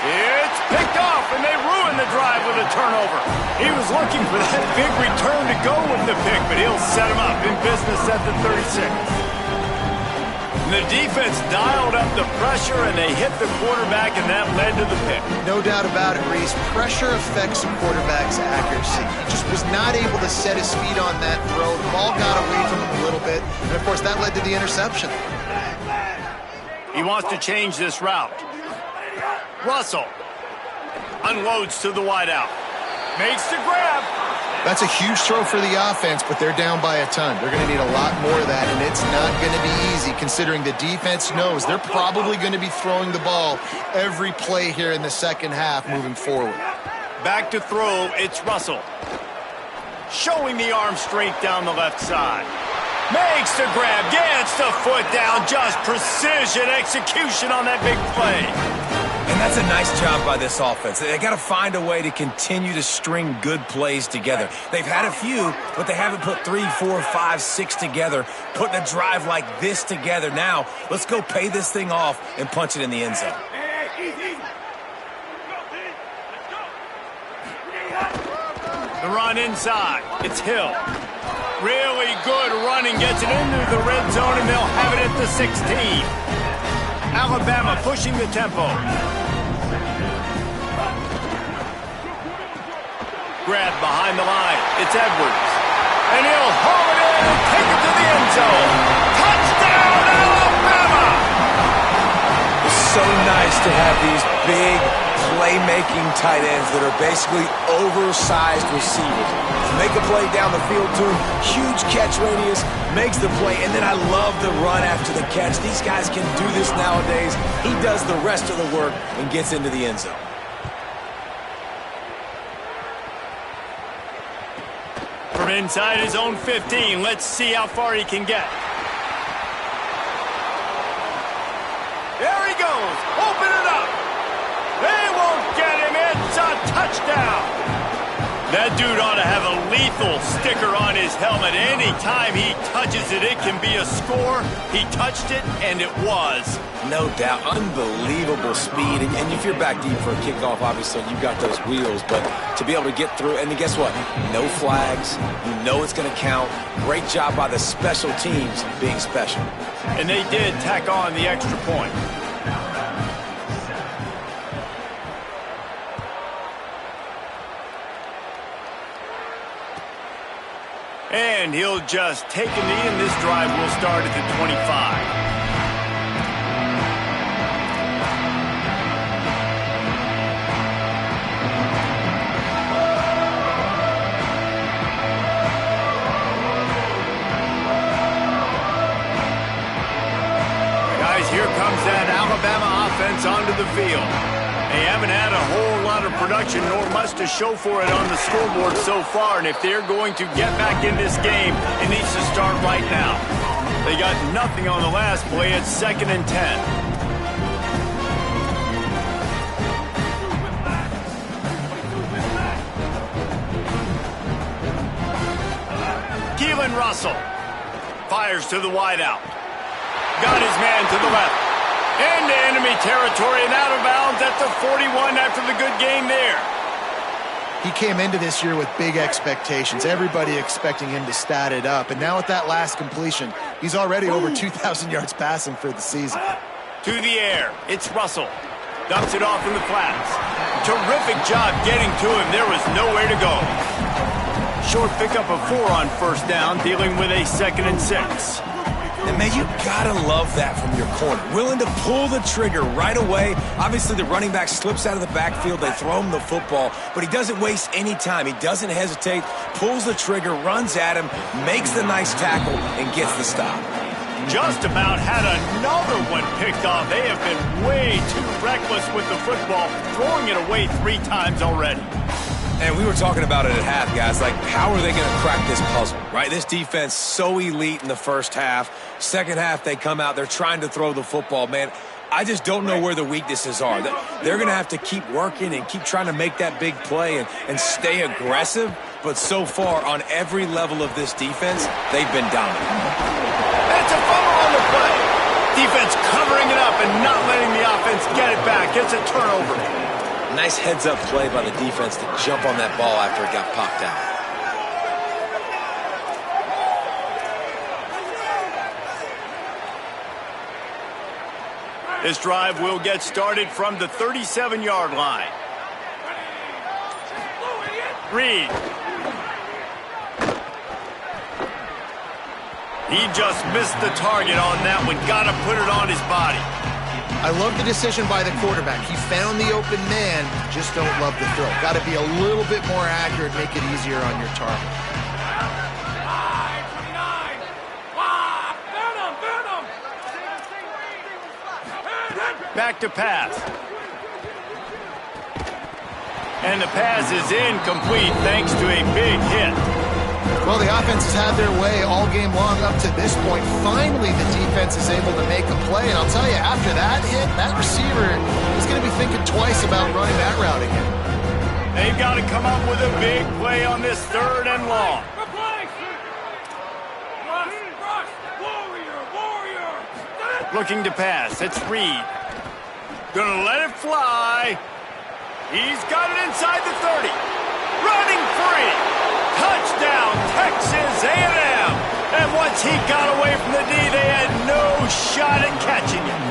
It's picked off, and they ruin the drive with a turnover. He was looking for that big return to go with the pick, but he'll set him up in business at the 36. The defense dialed up the pressure, and they hit the quarterback, and that led to the pick. No doubt about it, Reese. Pressure affects a quarterback's accuracy. He just was not able to set his feet on that throw. The ball got away from him a little bit, and, of course, that led to the interception. He wants to change this route. Russell unloads to the wideout. Makes the grab. That's a huge throw for the offense, but they're down by a ton. They're going to need a lot more of that, and it's not going to be easy considering the defense knows they're probably going to be throwing the ball every play here in the second half moving forward. Back to throw, it's Russell. Showing the arm strength down the left side. Makes the grab, gets the foot down, just precision execution on that big play. And that's a nice job by this offense. They got to find a way to continue to string good plays together. They've had a few, but they haven't put 3, 4, 5, 6 together, putting a drive like this together. Now, let's go pay this thing off and punch it in the end zone. The run inside. It's Hill. Really good running. Gets it into the red zone, and they'll have it at the 16. Alabama pushing the tempo. Grab behind the line. It's Edwards. And he'll haul it in and take it to the end zone. Touchdown, Alabama! It's so nice to have these big playmaking tight ends that are basically oversized receivers. To make a play down the field to him, huge catch radius, makes the play, and then I love the run after the catch. These guys can do this nowadays. He does the rest of the work and gets into the end zone. From inside his own 15, let's see how far he can get. There he goes. Open it up. They won't get him. It's a touchdown. That dude ought to have a lethal sticker on his helmet. Anytime he touches it, it can be a score. He touched it, and it was. No doubt. Unbelievable speed. And if you're back deep for a kickoff, obviously, you've got those wheels. But to be able to get through, and guess what? No flags. You know it's going to count. Great job by the special teams being special. And they did tack on the extra point. And he'll just take a knee, and this drive will start at the 25. Guys, here comes that Alabama offense onto the field. They haven't had a whole lot of production, nor much to show for it on the scoreboard so far. And if they're going to get back in this game, it needs to start right now. They got nothing on the last play. It's 2nd and 10. Keelan Russell fires to the wideout. Got his man to the left. Into enemy territory and out of bounds at the 41 after the good game there. He came into this year with big expectations. Everybody expecting him to stat it up. And now with that last completion, he's already over 2,000 yards passing for the season. To the air, it's Russell. Dumps it off in the flats. Terrific job getting to him. There was nowhere to go. Short pickup of 4 on first down, dealing with a 2nd and 6. And, man, you got to love that from your corner. Willing to pull the trigger right away. Obviously, the running back slips out of the backfield. They throw him the football, but he doesn't waste any time. He doesn't hesitate, pulls the trigger, runs at him, makes the nice tackle, and gets the stop. Just about had another one picked off. They have been way too reckless with the football, throwing it away 3 times already. And we were talking about it at half, guys. Like, how are they going to crack this puzzle, right? This defense so elite in the first half. Second half, they come out. They're trying to throw the football, man. I just don't know where the weaknesses are. They're going to have to keep working and keep trying to make that big play and stay aggressive. But so far, on every level of this defense, they've been dominant. That's a fumble on the play. Defense covering it up and not letting the offense get it back. It's a turnover. Nice heads-up play by the defense to jump on that ball after it got popped out. This drive will get started from the 37-yard line. Reed. He just missed the target on that one. Got to put it on his body. I love the decision by the quarterback. He found the open man, just don't love the throw. Got to be a little bit more accurate, make it easier on your target. Back to pass. And the pass is incomplete thanks to a big hit. Well, the offense has had their way all game long up to this point. Finally, the defense is able to make a play. And I'll tell you, after that hit, that receiver is going to be thinking twice about running that route again. They've got to come up with a big play on this 3rd and long. Looking to pass. It's Reed. Gonna let it fly. He's got it inside the 30. Running free. Touchdown, Texas A&M. And once he got away from the D, they had no shot at catching him.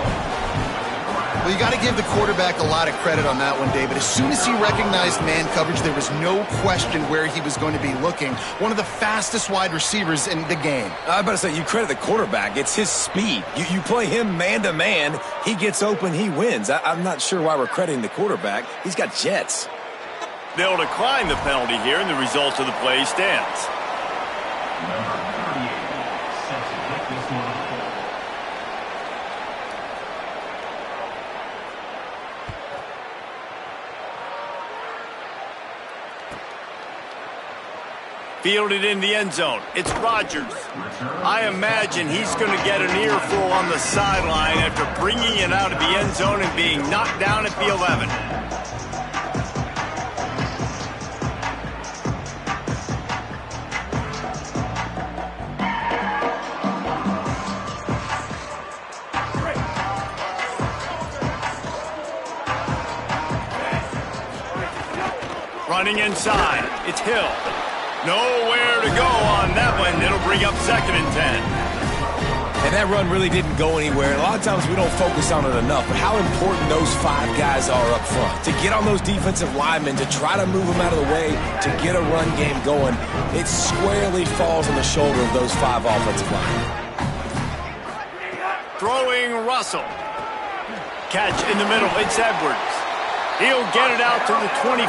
Well, you got to give the quarterback a lot of credit on that one, David. As soon as he recognized man coverage, there was no question where he was going to be looking. One of the fastest wide receivers in the game. I better say, you credit the quarterback. It's his speed. You play him man-to-man, he gets open, he wins. I'm not sure why we're crediting the quarterback. He's got jets. They'll decline the penalty here, and the result of the play stands. Fielded in the end zone. It's Rodgers. I imagine he's going to get an earful on the sideline after bringing it out of the end zone and being knocked down at the 11. Running inside. It's Hill. Nowhere to go on that one. It'll bring up 2nd and 10. And that run really didn't go anywhere. A lot of times we don't focus on it enough, but how important those 5 guys are up front. To get on those defensive linemen, to try to move them out of the way, to get a run game going, it squarely falls on the shoulder of those 5 offensive linemen. Throwing Russell. Catch in the middle. It's Edwards. He'll get it out to the 25,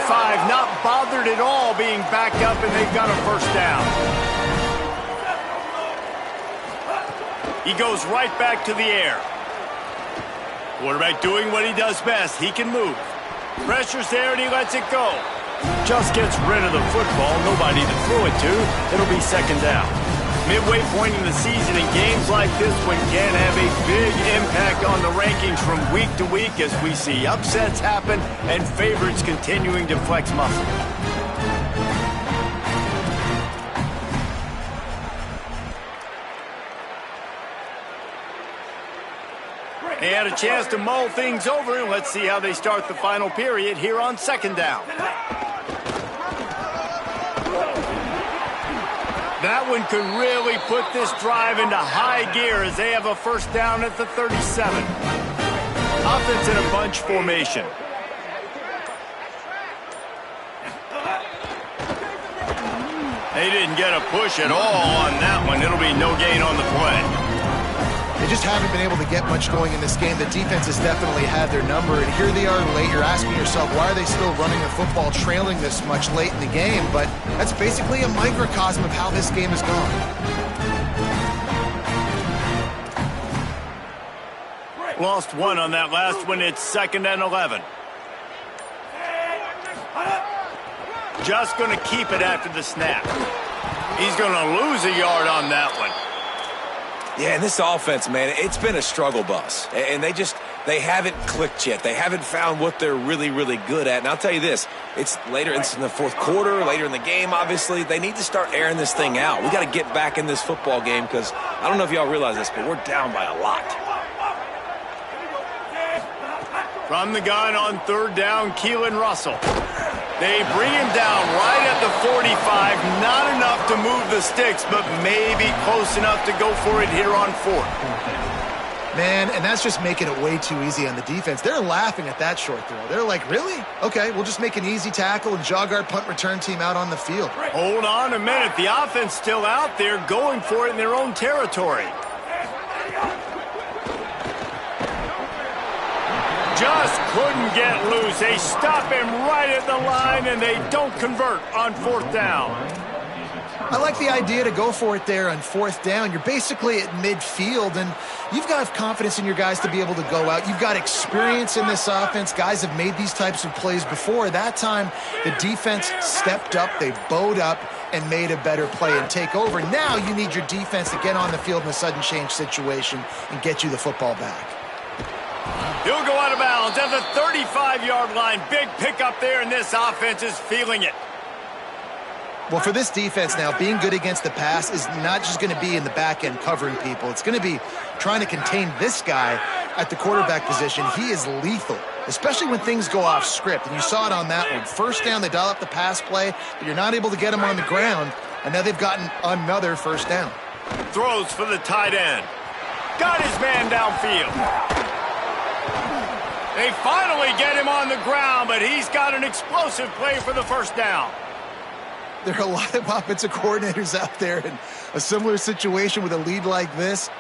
not bothered at all being backed up, and they've got a 1st down. He goes right back to the air. Quarterback doing what he does best. He can move. Pressure's there, and he lets it go. Just gets rid of the football. Nobody to throw it to. It'll be 2nd down. Midway point in the season, and games like this one can have a big impact on the rankings from week to week as we see upsets happen and favorites continuing to flex muscle. They had a chance to mull things over, and let's see how they start the final period here on 2nd down. That one could really put this drive into high gear as they have a 1st down at the 37. Offense in a bunch formation. They didn't get a push at all on that one. It'll be no gain on the play. They just haven't been able to get much going in this game. The defense has definitely had their number, and here they are late. You're asking yourself, why are they still running the football trailing this much late in the game? But that's basically a microcosm of how this game has gone. Lost 1 on that last one. It's 2nd and 11. Just going to keep it after the snap. He's going to lose a yard on that one. Yeah, and this offense, man, it's been a struggle bus. And they haven't clicked yet. They haven't found what they're really, really good at. And I'll tell you this, it's in the 4th quarter, later in the game, obviously. They need to start airing this thing out. We got to get back in this football game because I don't know if y'all realize this, but we're down by a lot. From the gun on 3rd down, Keelan Russell. They bring him down right at the 45. Not enough to move the sticks, but maybe close enough to go for it here on 4th. Man, and that's just making it way too easy on the defense. They're laughing at that short throw. They're like, really? Okay, we'll just make an easy tackle and jog our punt return team out on the field. Hold on a minute. The offense still out there going for it in their own territory. just couldn't get loose. They stop him right at the line, and they don't convert on 4th down. I like the idea to go for it there on 4th down. You're basically at midfield, and you've got confidence in your guys to be able to go out. You've got experience in this offense. Guys have made these types of plays before. That time, the defense stepped up. They bowed up and made a better play and take over. Now you need your defense to get on the field in a sudden change situation and get you the football back. He'll go out of bounds at the 35-yard line. Big pickup there, and this offense is feeling it. Well, for this defense now, being good against the pass is not just going to be in the back end covering people. It's going to be trying to contain this guy at the quarterback position. He is lethal, especially when things go off script. And you saw it on that one. 1st down, they dial up the pass play, but you're not able to get him on the ground. And now they've gotten another 1st down. Throws for the tight end. Got his man downfield. They finally get him on the ground, but he's got an explosive play for the 1st down. There are a lot of offensive coordinators out there in a similar situation with a lead like this.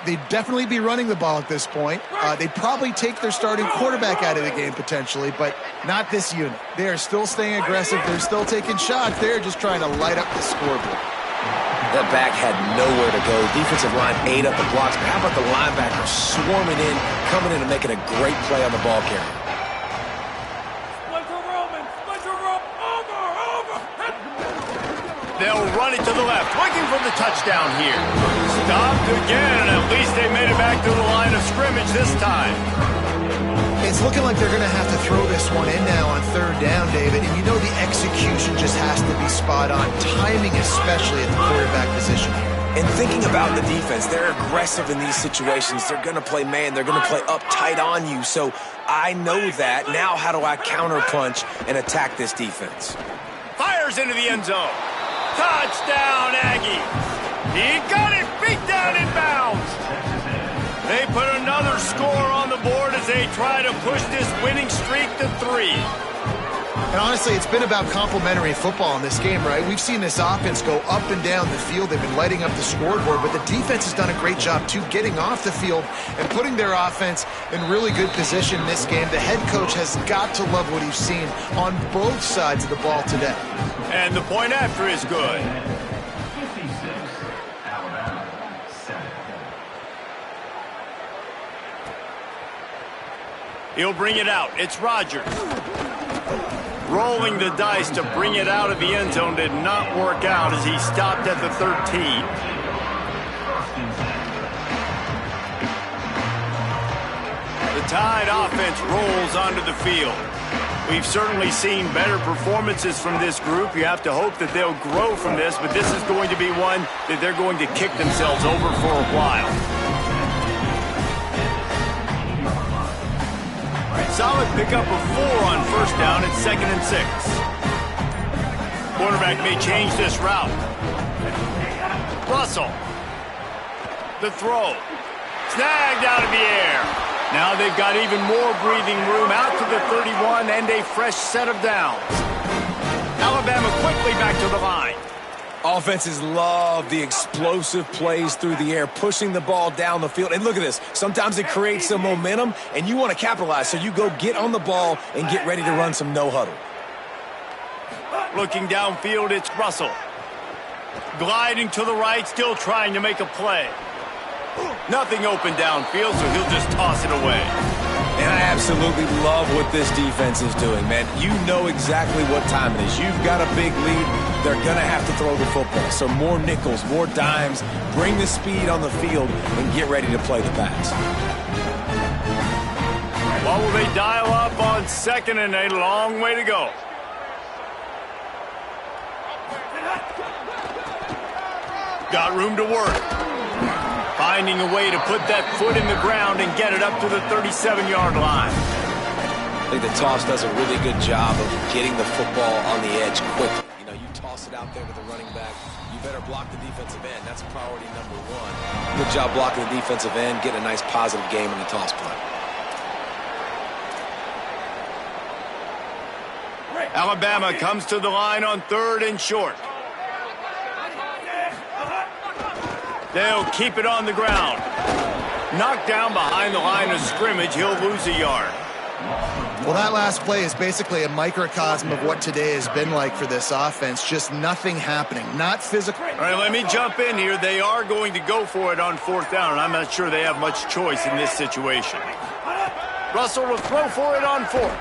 They'd definitely be running the ball at this point. They'd probably take their starting quarterback out of the game potentially, but not this unit. They are still staying aggressive. They're still taking shots. They're just trying to light up the scoreboard. That back had nowhere to go. Defensive line ate up the blocks, but how about the linebacker swarming in, coming in and making a great play on the ball carrier? They'll run it to the left, looking for the touchdown here. Stopped again, and at least they made it back to the line of scrimmage this time. It's looking like they're going to have to throw this one in now on 3rd down, David. And you know the execution just has to be spot on. Timing especially at the quarterback position here. And thinking about the defense, they're aggressive in these situations. They're going to play man. They're going to play up tight on you. So I know that. Now how do I counterpunch and attack this defense? Fires into the end zone. Touchdown, Aggies. He got it beat down in bounds. They put another score on the board as they try to push this winning streak to 3. And honestly, it's been about complementary football in this game, right? We've seen this offense go up and down the field. They've been lighting up the scoreboard, but the defense has done a great job, too, getting off the field and putting their offense in really good position in this game. The head coach has got to love what he's seen on both sides of the ball today. And the point after is good. He'll bring it out. It's Rodgers. Rolling the dice to bring it out of the end zone did not work out as he stopped at the 13. The Tide offense rolls onto the field. We've certainly seen better performances from this group. You have to hope that they'll grow from this, but this is going to be one that they're going to kick themselves over for a while. Solid pickup of 4 on 1st down at 2nd and 6. Quarterback may change this route. Russell. The throw. Snagged out of the air. Now they've got even more breathing room out to the 31 and a fresh set of downs. Alabama quickly back to the line. Offenses love the explosive plays through the air, pushing the ball down the field. And look at this. Sometimes it creates some momentum, and you want to capitalize. So you go get on the ball and get ready to run some no-huddle. Looking downfield, it's Russell. Gliding to the right, still trying to make a play. Nothing open downfield, so he'll just toss it away. And I absolutely love what this defense is doing, man. You know exactly what time it is. You've got a big lead. They're going to have to throw the football. So more nickels, more dimes. Bring the speed on the field and get ready to play the pass. What will they dial up on 2nd and a long way to go? Got room to work. Finding a way to put that foot in the ground and get it up to the 37-yard line. I think the toss does a really good job of getting the football on the edge quickly. You know, you toss it out there to the running back. You better block the defensive end. That's priority number 1. Good job blocking the defensive end, getting a nice positive game in the toss play. Alabama comes to the line on 3rd and short. They'll keep it on the ground. Knocked down behind the line of scrimmage, he'll lose a yard. Well, that last play is basically a microcosm of what today has been like for this offense. Just nothing happening, not physical. All right, let me jump in here. They are going to go for it on 4th down, and I'm not sure they have much choice in this situation. Russell will throw for it on 4th.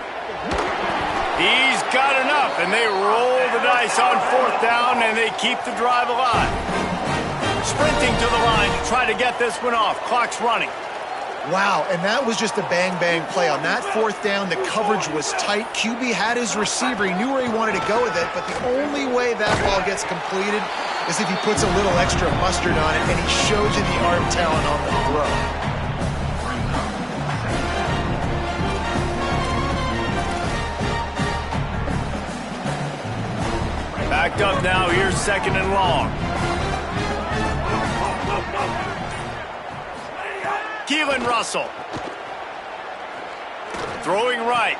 He's got enough, and they roll the dice on 4th down, and they keep the drive alive. Sprinting to the line to try to get this one off. Clock's running. Wow, and that was just a bang-bang play. On that 4th down, the coverage was tight. QB had his receiver. He knew where he wanted to go with it, but the only way that ball gets completed is if he puts a little extra mustard on it, and he shows you the arm talent on the throw. Backed up now. Here's 2nd and long. Keelan Russell. Throwing right.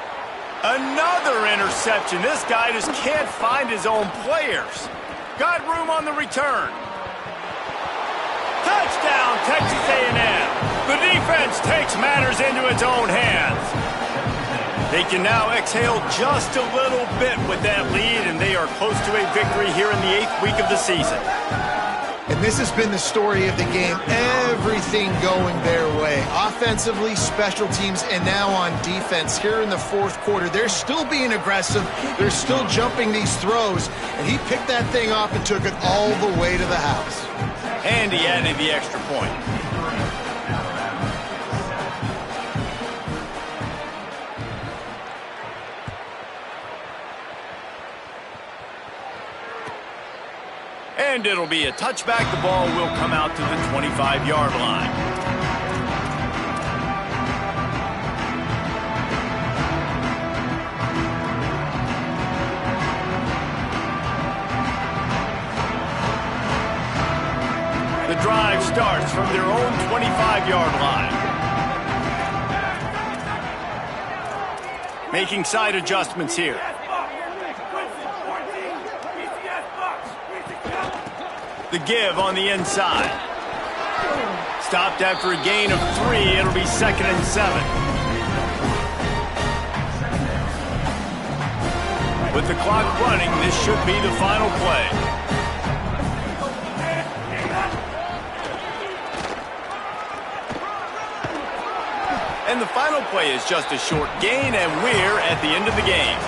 Another interception. This guy just can't find his own players. Got room on the return. Touchdown, Texas A&M. The defense takes matters into its own hands. They can now exhale just a little bit with that lead, and they are close to a victory here in the 8th week of the season. And this has been the story of the game. Everything going their way. Offensively, special teams, and now on defense. Here in the 4th quarter, they're still being aggressive. They're still jumping these throws. And he picked that thing off and took it all the way to the house. And he added the extra point. And it'll be a touchback. The ball will come out to the 25-yard line. The drive starts from their own 25-yard line. Making side adjustments here. The give on the inside. Stopped after a gain of 3. It'll be 2nd and 7. With the clock running, this should be the final play. And the final play is just a short gain, and we're at the end of the game.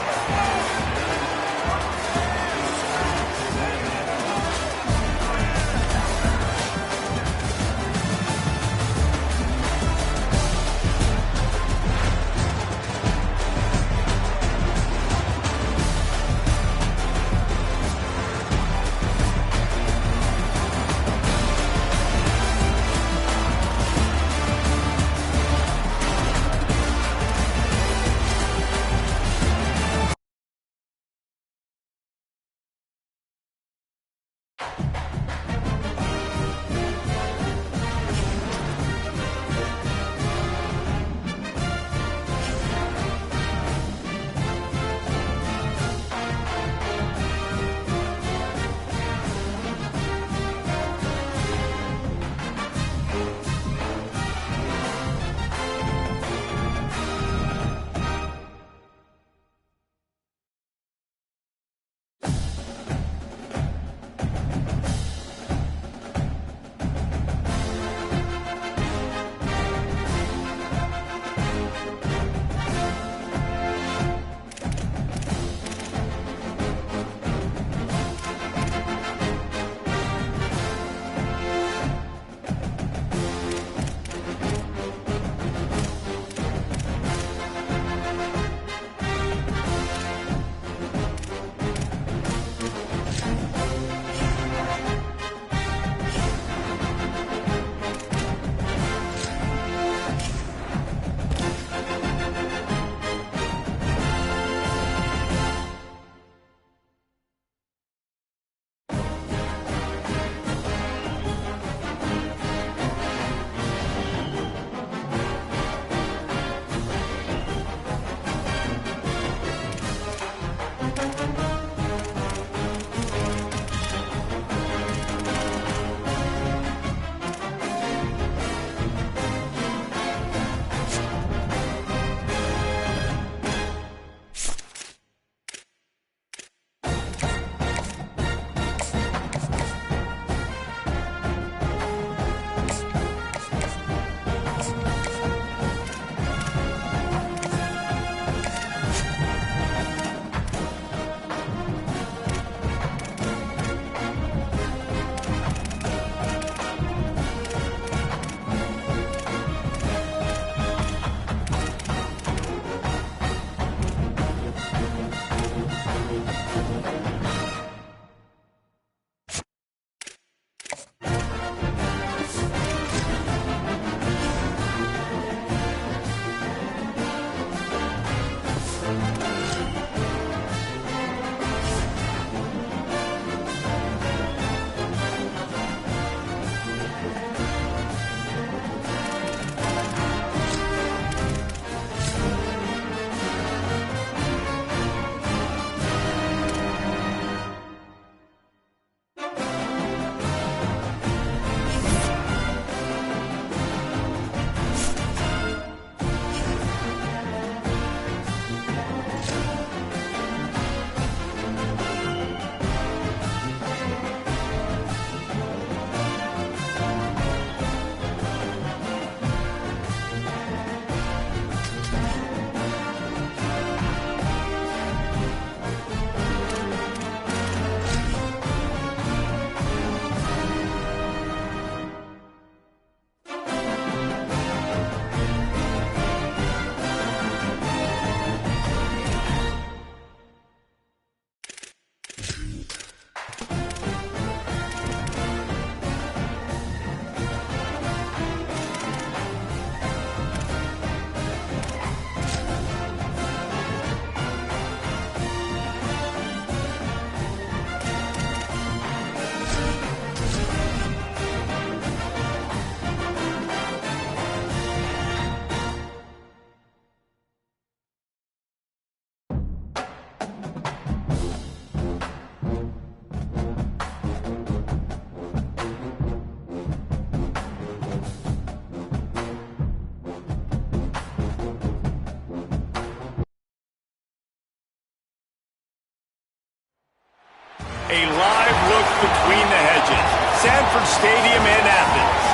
A live look between the hedges. Sanford Stadium in Athens.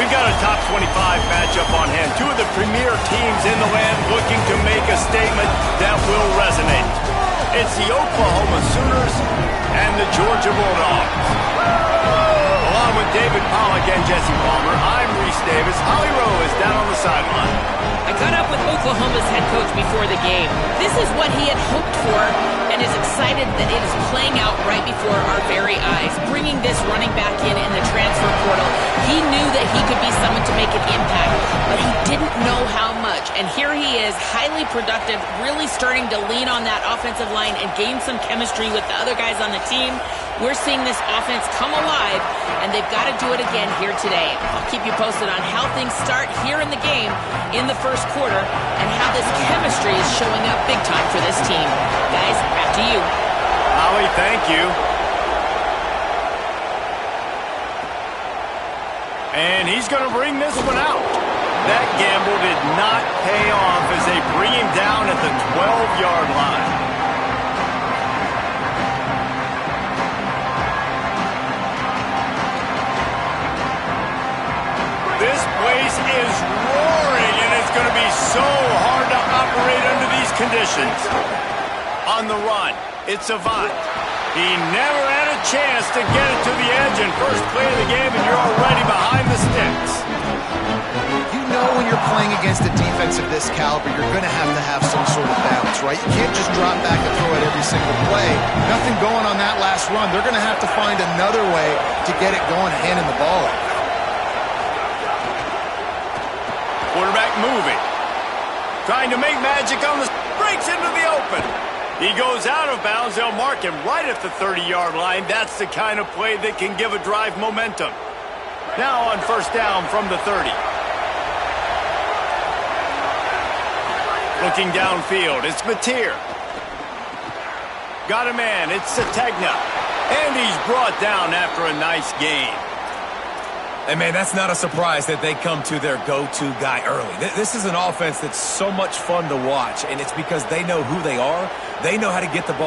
We've got a top 25 matchup on hand. Two of the premier teams in the land looking to make a statement that will resonate. It's the Oklahoma Sooners and the Georgia Bulldogs. Along with David Pollack and Jesse Palmer, I'm Reese Davis. Holly Rowe is down on the sideline. I caught up with Oklahoma's head coach before the game. This is what he had hoped for and is excited that it is playing out right before our very eyes. Bringing this running back in the transfer portal, he knew that he could be someone to make an impact, but he didn't know how much. And here he is, highly productive, really starting to lean on that offensive line and gain some chemistry with the other guys on the team. We're seeing this offense come alive, and they've got to do it again here today. I'll keep you posted on how things start here in the game in the first quarter and how this chemistry is showing up big time for this team. Guys, back to you. Holly, thank you. And he's going to bring this one out. That gamble did not pay off as they bring him down at the 12-yard line. This place is roaring, and it's going to be so hard to operate under these conditions. On the run, it's Avant. He never had a chance to get it to the edge in first play of the game, and you're already behind the sticks. You know when you're playing against a defense of this caliber, you're going to have some sort of balance, right? You can't just drop back and throw it every single play. Nothing going on that last run. They're going to have to find another way to get it going, handing the ball off. Quarterback moving. Trying to make magic on the... breaks into the open. He goes out of bounds. They'll mark him right at the 30-yard line. That's the kind of play that can give a drive momentum. Now on first down from the 30. Looking downfield, it's Mateer. Got a man, it's Sategna. And he's brought down after a nice gain. And, man, that's not a surprise that they come to their go-to guy early. This is an offense that's so much fun to watch, and it's because they know who they are. They know how to get the ball